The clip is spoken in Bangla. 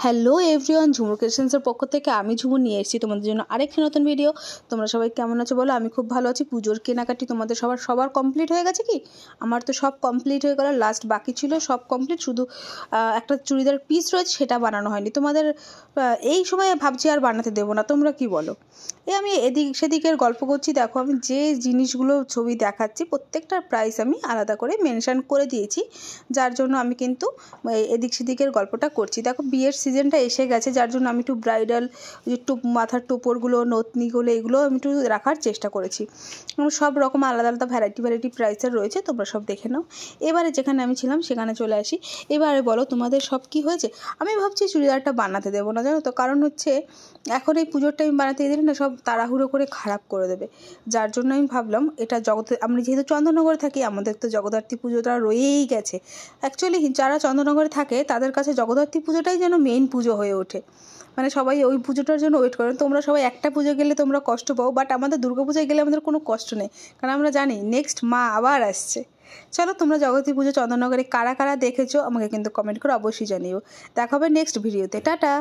হ্যালো এভরিওয়ান, ঝুমুর ক্রিয়েশনসের পক্ষ থেকে আমি ঝুমুর নিয়ে এসেছি তোমাদের জন্য আরেকটি নতুন ভিডিও। তোমরা সবাই কেমন আছো বলো? আমি খুব ভালো আছি। পুজোর কেনাকাটি তোমাদের সবার কমপ্লিট হয়ে গেছে কি? আমার তো সব কমপ্লিট হয়ে গেল, লাস্ট বাকি ছিল সব কমপ্লিট, শুধু একটা চুড়িদার পিস রয়েছে সেটা বানানো হয়নি। তোমাদের এই সময় ভাবছি আর বানাতে দেবো না, তোমরা কি বলো? আমি এদিক সেদিকের গল্প করছি। দেখো, আমি যে জিনিসগুলো ছবি দেখাচ্ছি প্রত্যেকটার প্রাইস আমি আলাদা করে মেনশন করে দিয়েছি, যার জন্য আমি কিন্তু এদিক সেদিকের গল্পটা করছি। দেখো, বিয়ের সিজনটা এসে গেছে, যার জন্য আমি একটু ব্রাইডাল একটু মাথার টোপরগুলো, নথনিগুলো, এগুলো আমি একটু রাখার চেষ্টা করেছি। সব রকম আলাদা আলাদা ভ্যারাইটি প্রাইসের রয়েছে, তোমরা সব দেখে নাও। এবারে যেখানে আমি ছিলাম সেখানে চলে আসি। এবারে বলো তোমাদের সব কি হয়েছে? আমি ভাবছি চুড়িদারটা বানাতে দেবো না, জানো তো, কারণ হচ্ছে এখন এই পুজোর টাইম বানাতে দিলে না সব তাড়াহুড়ো করে খারাপ করে দেবে। যার জন্য আমি ভাবলাম এটা আমরা যেহেতু চন্দননগরে থাকি, আমাদের তো জগদ্ধাত্রী পুজোটা রয়েই গেছে। অ্যাকচুয়ালি যারা চন্দননগরে থাকে তাদের কাছে জগদ্ধাত্রী পুজোটাই যেন মেইন পুজো হয়ে ওঠে। মানে সবাই ওই পুজোটার জন্য ওয়েট করেন। তোমরা সবাই একটা পুজো গেলে তোমরা কষ্ট পাও, বাট আমাদের দুর্গাপূজায় গেলে আমাদের কোনো কষ্ট নেই, কারণ আমরা জানি নেক্সট মা আবার আসছে। চলো, তোমরা জগদ্ধাত্রী পুজো চন্দননগরে কারা কারা দেখেছো আমাকে কিন্তু কমেন্ট করে অবশ্যই জানিও। দেখা হবে নেক্সট ভিডিওতে। টাটা।